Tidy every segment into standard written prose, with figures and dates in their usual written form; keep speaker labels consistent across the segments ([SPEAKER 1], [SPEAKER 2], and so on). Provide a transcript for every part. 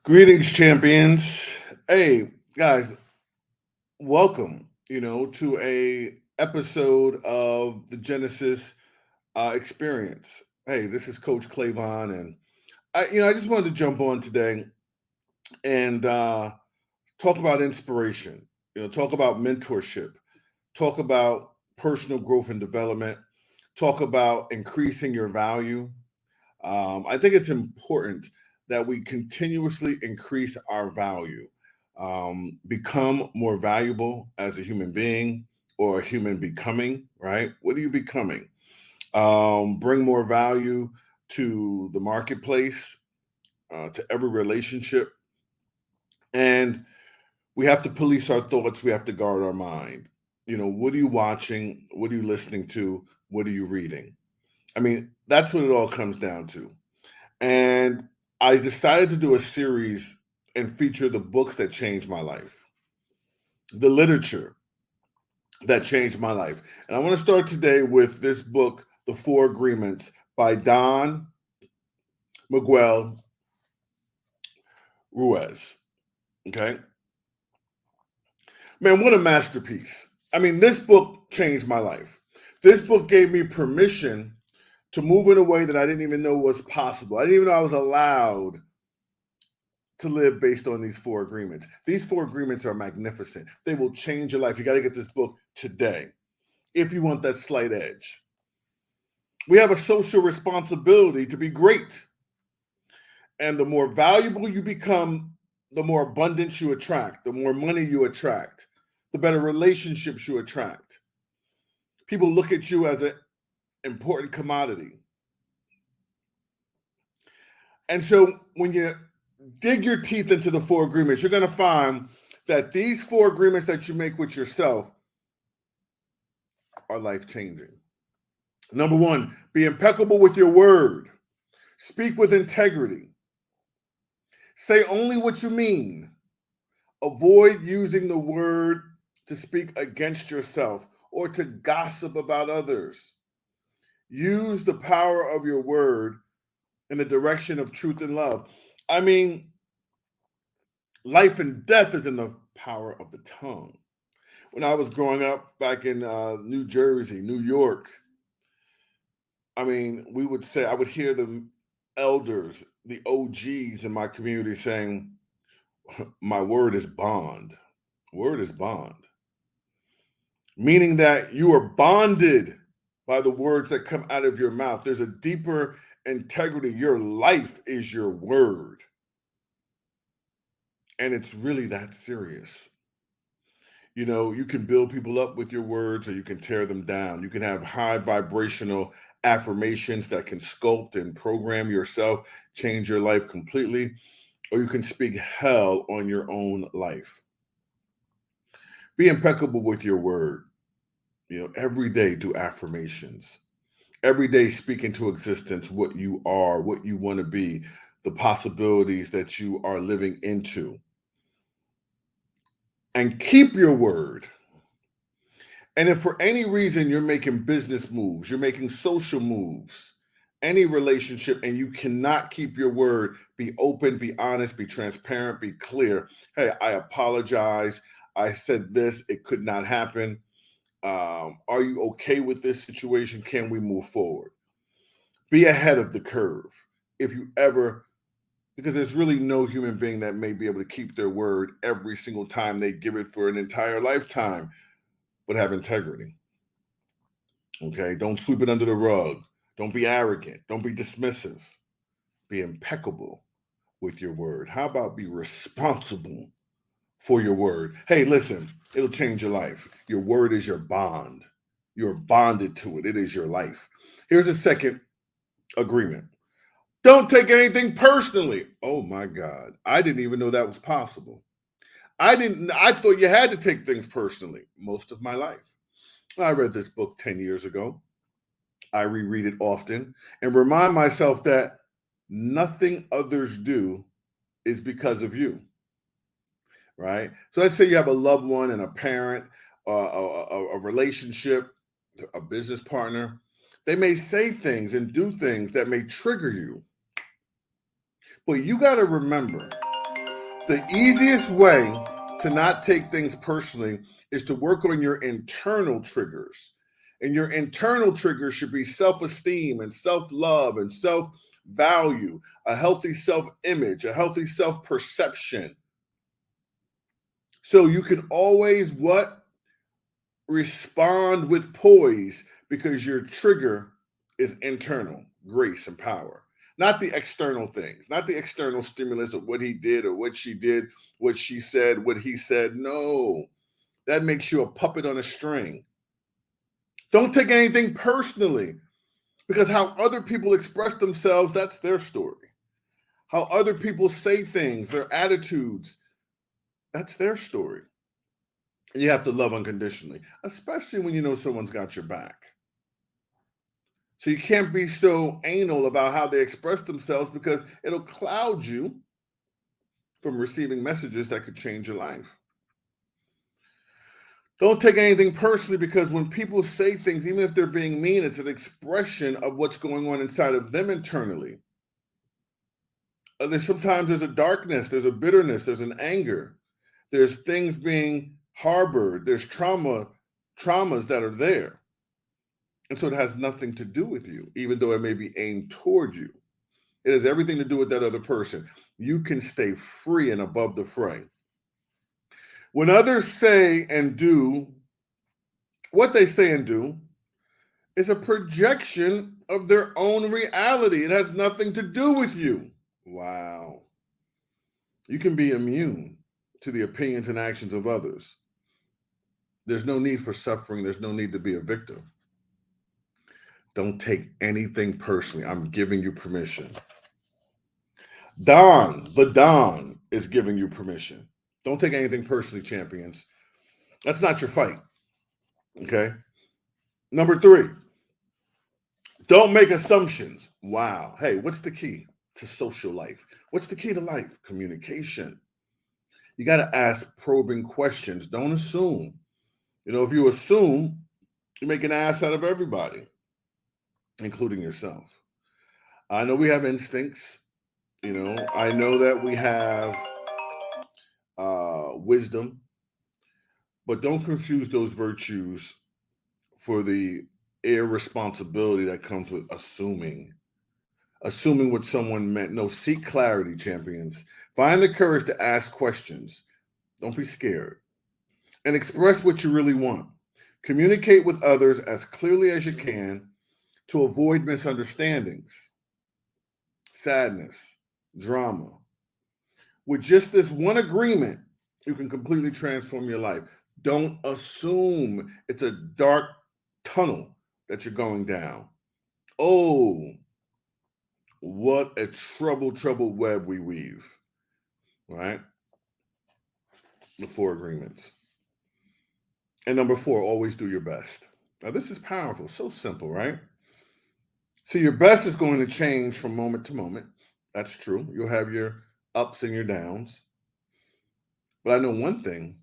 [SPEAKER 1] Greetings, champions. Hey, guys, welcome, to a episode of the Genesis experience. Hey, this is Coach Clavon, and I just wanted to jump on today and talk about inspiration, talk about mentorship, talk about personal growth and development, talk about increasing your value. I think it's important that we continuously increase our value, become more valuable as a human being or a human becoming, right? What are you becoming? Bring more value to the marketplace, to every relationship. And we have to police our thoughts. We have to guard our mind. What are you watching? What are you listening to? What are you reading? I mean, that's what it all comes down to. And I decided to do a series and feature the books that changed my life, the literature that changed my life. And I want to start today with this book, The Four Agreements by Don Miguel Ruiz. Okay. Man, what a masterpiece. I mean, this book changed my life. This book gave me permission to move in a way that I didn't even know was possible. I didn't even know I was allowed to live based on these four agreements. These four agreements are magnificent. They will change your life. You got to get this book today if you want that slight edge. We have a social responsibility to be great. And the more valuable you become, the more abundance you attract, the more money you attract, the better relationships you attract. People look at you as an important commodity. And so when you dig your teeth into the four agreements, you're going to find that these four agreements that you make with yourself are life changing. Number one, be impeccable with your word, speak with integrity, say only what you mean, avoid using the word to speak against yourself or to gossip about others. Use the power of your word in the direction of truth and love. I mean, life and death is in the power of the tongue. When I was growing up back in New Jersey, New York, I mean, I would hear the elders, the OGs in my community saying, my word is bond. Word is bond. Meaning that you are bonded by the words that come out of your mouth. There's a deeper integrity. Your life is your word. And it's really that serious. You can build people up with your words or you can tear them down. You can have high vibrational affirmations that can sculpt and program yourself, change your life completely, or you can speak hell on your own life. Be impeccable with your word. Every day do affirmations. Every day speak into existence what you are, what you want to be, the possibilities that you are living into. And keep your word. And if for any reason you're making business moves, you're making social moves, any relationship, and you cannot keep your word, be open, be honest, be transparent, be clear. Hey, I apologize. I said this, it could not happen. Are you okay with this situation? Can we move forward? Be ahead of the curve. If you ever, because there's really no human being that may be able to keep their word every single time they give it for an entire lifetime, but have integrity. Okay, don't sweep it under the rug. Don't be arrogant. Don't be dismissive. Be impeccable with your word. How about be responsible for your word? Hey, listen, it'll change your life. Your word is your bond. You're bonded to it. It is your life. Here's a second agreement. Don't take anything personally. Oh my God. I didn't even know that was possible. I thought you had to take things personally most of my life. I read this book 10 years ago. I reread it often and remind myself that nothing others do is because of you, right? So let's say you have a loved one and a parent, a relationship, a business partner. They may say things and do things that may trigger you. But you got to remember The easiest way to not take things personally is to work on your internal triggers. And your internal triggers should be self esteem and self love and self value, a healthy self image, a healthy self perception. So you can always what? Respond with poise because your trigger is internal grace and power, not the external things, not the external stimulus of what he did or what she did, what she said, what he said. No, that makes you a puppet on a string. Don't take anything personally because how other people express themselves, that's their story. How other people say things, their attitudes, that's their story. And you have to love unconditionally, especially when you know someone's got your back. So you can't be so anal about how they express themselves because it'll cloud you from receiving messages that could change your life. Don't take anything personally because when people say things, even if they're being mean, it's an expression of what's going on inside of them internally. Sometimes there's a darkness, there's a bitterness, there's an anger, there's things being harbored, there's traumas that are there. And so it has nothing to do with you, even though it may be aimed toward you. It has everything to do with that other person. You can stay free and above the fray. When others say and do what they say and do is a projection of their own reality. It has nothing to do with you. Wow. You can be immune to the opinions and actions of others. There's no need for suffering. There's no need to be a victim. Don't take anything personally. I'm giving you permission. The Don is giving you permission. Don't take anything personally, champions. That's not your fight. Okay. Number 3, don't make assumptions. Wow. Hey, what's the key to social life? What's the key to life? Communication. You got to ask probing questions. Don't assume. If you assume, you make an ass out of everybody, including yourself. I know we have instincts. I know that we have wisdom, but don't confuse those virtues for the irresponsibility that comes with assuming what someone meant. No, seek clarity, champions. Find the courage to ask questions. Don't be scared. And express what you really want. Communicate with others as clearly as you can to avoid misunderstandings, sadness, drama. With just this one agreement, you can completely transform your life. Don't assume it's a dark tunnel that you're going down. Oh, what a troubled web we weave, right? The 4 agreements. And number 4, always do your best. Now, this is powerful, so simple, right? So your best is going to change from moment to moment. That's true. You'll have your ups and your downs. But I know one thing,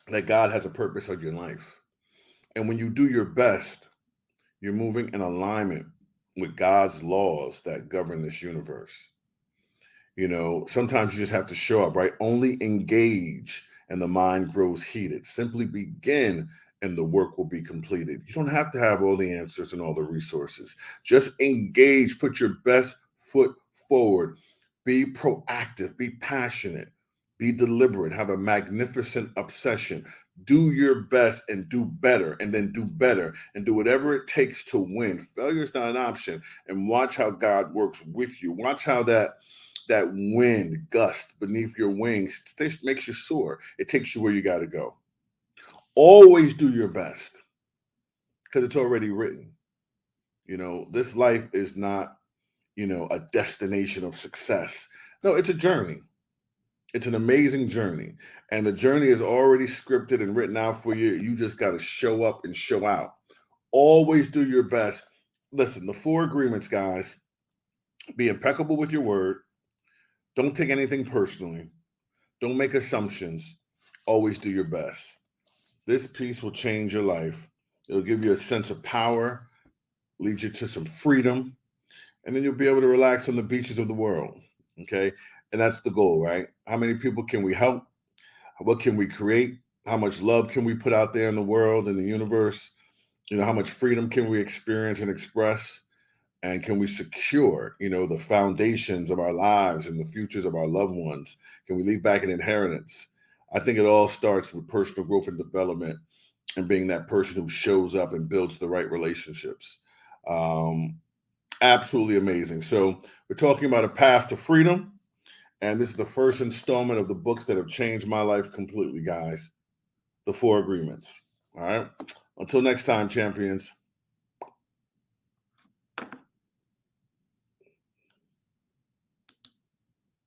[SPEAKER 1] that God has a purpose on your life. And when you do your best, you're moving in alignment with God's laws that govern this universe. Sometimes you just have to show up, right? Only engage and the mind grows heated. Simply begin and the work will be completed. You don't have to have all the answers and all the resources. Just engage, put your best foot forward, be proactive, be passionate, be deliberate, have a magnificent obsession. Do your best and do better, and then do better and do whatever it takes to win. Failure is not an option. And watch how God works with you. Watch how that wind gust beneath your wings makes you soar. It takes you where you got to go. Always do your best because it's already written. This life is not, a destination of success. No, it's a journey. It's an amazing journey. And the journey is already scripted and written out for you. You just got to show up and show out. Always do your best. Listen, the 4 agreements, guys. Be impeccable with your word. Don't take anything personally. Don't make assumptions. Always do your best. This piece will change your life. It'll give you a sense of power, lead you to some freedom, and then you'll be able to relax on the beaches of the world. Okay. And that's the goal, right? How many people can we help? What can we create? How much love can we put out there in the world, in the universe? How much freedom can we experience and express? And can we secure, the foundations of our lives and the futures of our loved ones? Can we leave back an inheritance? I think it all starts with personal growth and development and being that person who shows up and builds the right relationships. Um, Absolutely amazing. So we're talking about a path to freedom. And this is the first installment of the books that have changed my life completely, guys. The Four Agreements. All right. Until next time, champions.